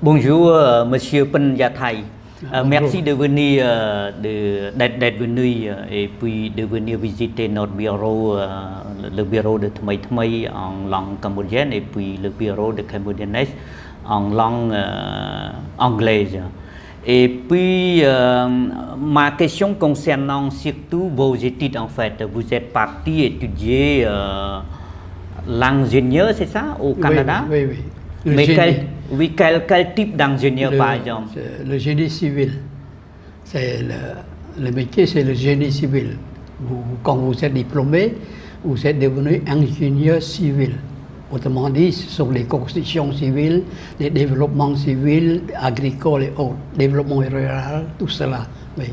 Bonjour, Monsieur Penyatai. Merci de venir, d'être venu et puis de venir visiter notre bureau, le bureau de Thmei Thmei en langue cambodgienne et puis le bureau de Cambodianese en langue anglaise. Et puis, ma question concernant surtout vos études en fait. Vous êtes parti étudier l'ingénieur, c'est ça, au Canada? Oui, oui. Mais quel type d'ingénieur par exemple? Le génie civil. C'est le métier, c'est le génie civil. Quand vous êtes diplômé, vous êtes devenu ingénieur civil. Autrement dit, ce sont les constructions civiles, les développements civils, agricoles et autres, développement rural, tout cela. Oui.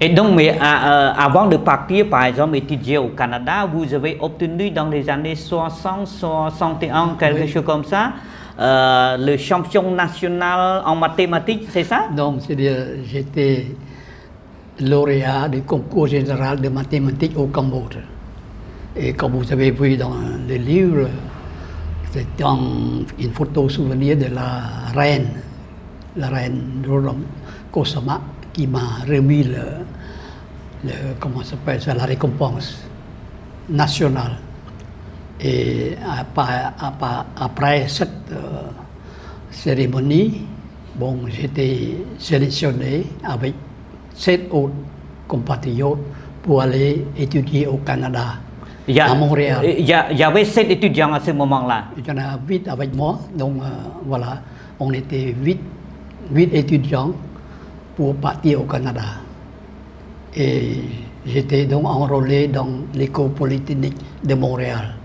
Et donc, mais avant de partir, par exemple, étudier au Canada, vous avez obtenu dans les années 60, 61, quelque chose comme ça, le champion national en mathématiques, c'est ça? Donc, c'est-à-dire, j'étais lauréat du concours général de mathématiques au Cambodge. Et comme vous avez vu dans le livre, c'est une photo souvenir de la reine Norodom Kosama, qui m'a remis comment s'appelle ça, la récompense nationale. Et après cette cérémonie, bon, j'étais sélectionné avec 7 autres compatriotes pour aller étudier au Canada, à Montréal. Il y avait 7 étudiants à ce moment-là. Il y en a 8 avec moi, donc voilà, on était 8 étudiants pour partir au Canada. Et j'étais donc enrôlé dans l'école polytechnique de Montréal.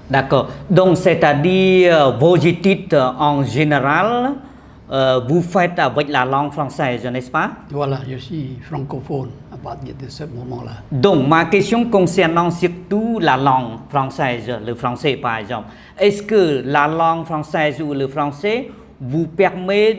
D'accord. Donc, c'est-à-dire vos études en général, vous faites avec la langue française, n'est-ce pas? Voilà, je suis francophone à partir de ce moment-là. Donc, ma question concernant surtout la langue française, le français par exemple. Est-ce que la langue française ou le français vous permet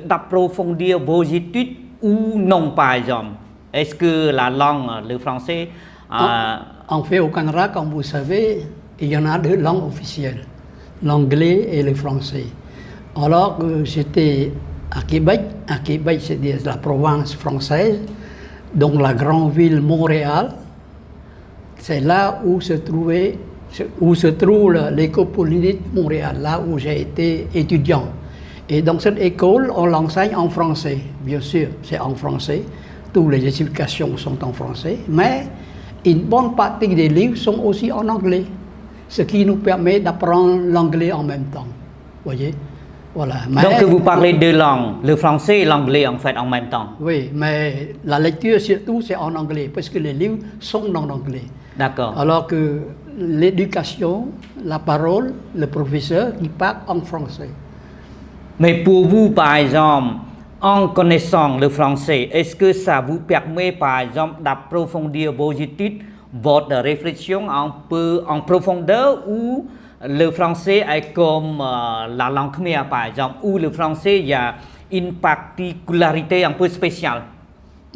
d'approfondir vos études ou non, par exemple? Est-ce que la langue, le français... En fait, au Canada, comme vous savez, il y en a 2 langues officielles, l'anglais et le français. Alors que j'étais à Québec, c'est la province française, donc la grande ville Montréal, c'est là où se trouve l'école polytechnique de Montréal, là où j'ai été étudiant. Et dans cette école, on l'enseigne en français, bien sûr, c'est en français. Toutes les explications sont en français, mais une bonne partie des livres sont aussi en anglais, ce qui nous permet d'apprendre l'anglais en même temps. Voyez, voilà. Mais, donc vous parlez 2 langues, le français et l'anglais en fait en même temps. Oui, mais la lecture surtout c'est en anglais, parce que les livres sont en anglais. D'accord. Alors que l'éducation, la parole, le professeur, il parle en français. Mais pour vous, par exemple, en connaissant le français, est-ce que ça vous permet, par exemple, d'approfondir vos études, votre réflexion un peu en profondeur, ou le français est comme la langue khmer, par exemple, où le français, il y a une particularité un peu spéciale?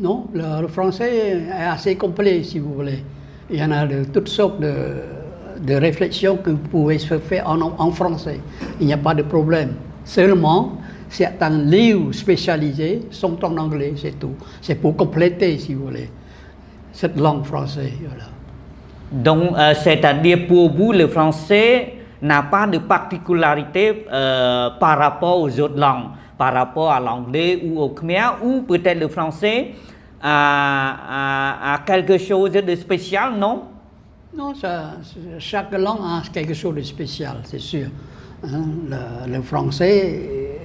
Non, le français est assez complet, si vous voulez. Il y en a de toutes sortes de réflexions que vous pouvez se faire en français. Il n'y a pas de problème. Seulement, certains livres spécialisés sont en anglais, c'est tout. C'est pour compléter, si vous voulez, cette langue française. Voilà. Donc, c'est-à-dire pour vous, le français n'a pas de particularité par rapport aux autres langues, par rapport à l'anglais ou au khmer, ou peut-être le français a quelque chose de spécial, non? Non, chaque langue a quelque chose de spécial, c'est sûr. Hein, le français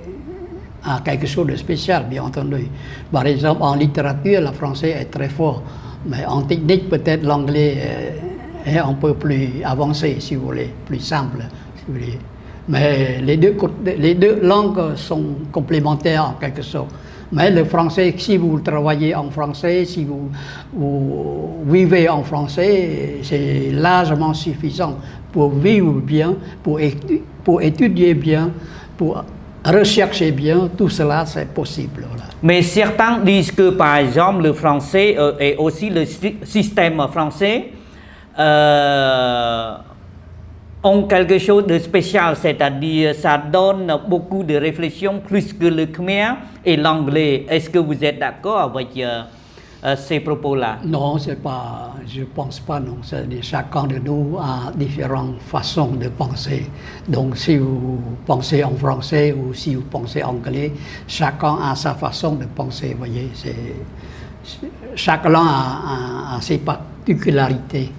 a quelque chose de spécial, bien entendu. Par exemple, en littérature, le français est très fort, mais en technique, peut-être l'anglais est un peu plus avancé, si vous voulez, plus simple, si vous voulez. Mais les deux langues sont complémentaires en quelque sorte. Mais le français, si vous travaillez en français, si vous vivez en français, c'est largement suffisant pour vivre bien, pour étudier bien, pour rechercher bien, tout cela c'est possible. Voilà. Mais certains disent que par exemple le français et aussi le système français ont quelque chose de spécial, c'est-à-dire ça donne beaucoup de réflexion plus que le khmer et l'anglais. Est-ce que vous êtes d'accord avec ces propos-là? Non, c'est pas, je pense pas, non. Chacun de nous a différentes façons de penser. Donc, si vous pensez en français ou si vous pensez en anglais, chacun a sa façon de penser, vous voyez. Chaque langue a ses particularités.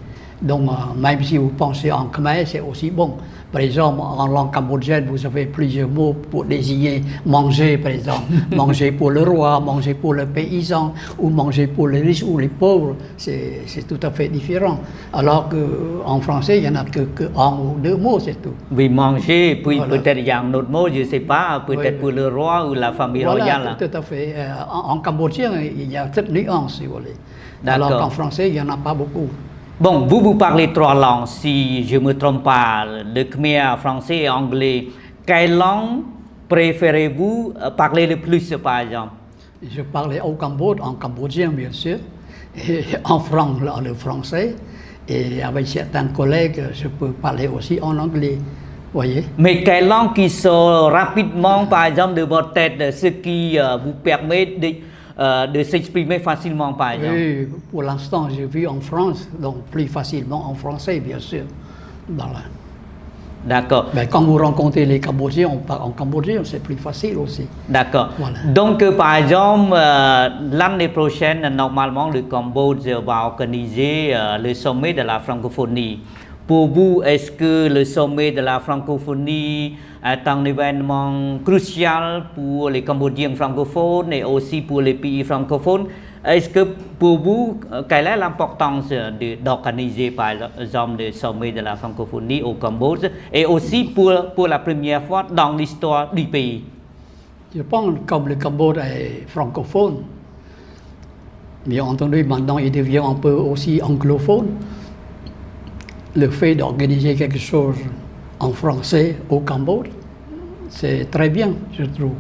Donc, même si vous pensez en khmer, c'est aussi bon. Par exemple, en langue cambodgienne, vous avez plusieurs mots pour désigner manger, par exemple. Manger pour le roi, manger pour le paysan, ou manger pour les riches ou les pauvres. C'est tout à fait différent. Alors qu'en français, il n'y en a que un ou deux mots, c'est tout. Oui, manger, puis Voilà. peut-être il y a un autre mot, je ne sais pas, peut-être pour le roi ou la famille royale. Voilà, tout à fait. En cambodgien, il y a cette nuance, si vous voulez. D'accord. Alors qu'en français, il n'y en a pas beaucoup. Bon, vous parlez trois langues, si je ne me trompe pas, le khmer, français et anglais. Quelle langue préférez-vous parler le plus, par exemple? Je parlais au Cambodge, en cambodgien, bien sûr, et le français. Et avec certains collègues, je peux parler aussi en anglais. Voyez? Mais quelle langue qui sort rapidement, par exemple, de votre tête, ce qui vous permet de s'exprimer facilement, par exemple? Et pour l'instant, j'ai vu en France, donc plus facilement en français, bien sûr. Voilà. D'accord. Mais quand vous rencontrez les Cambodgiens, on parle en cambodgien, c'est plus facile aussi. D'accord. Voilà. Donc, par exemple, l'année prochaine, normalement, le Cambodge va organiser le sommet de la francophonie. Pour vous, est-ce que le sommet de la francophonie est un événement crucial pour les Cambodgiens francophones et aussi pour les pays francophones? Est-ce que pour vous, quelle est l'importance d'organiser par exemple le sommet de la francophonie au Cambodge et aussi pour la première fois dans l'histoire du pays? Je pense que comme le Cambodge est francophone, bien entendu, maintenant il devient un peu aussi anglophone. Le fait d'organiser quelque chose en français au Cambodge, c'est très bien, je trouve.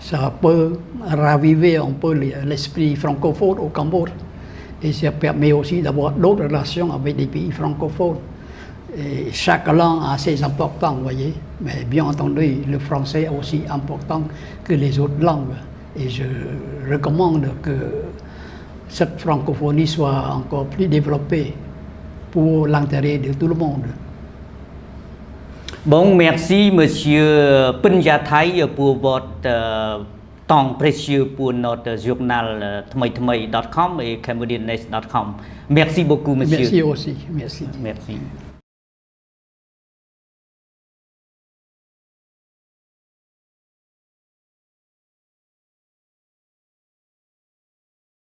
Ça peut raviver un peu l'esprit francophone au Cambodge. Et ça permet aussi d'avoir d'autres relations avec des pays francophones. Et chaque langue a ses importants, vous voyez. Mais bien entendu, le français est aussi important que les autres langues. Et je recommande que cette francophonie soit encore plus développée pour l'intérêt de tout le monde. Bon, merci Monsieur Pinjathai pour votre temps précieux pour notre journal tmay.com et cambodiannews.com. Merci beaucoup, Monsieur. Merci aussi, merci. Merci.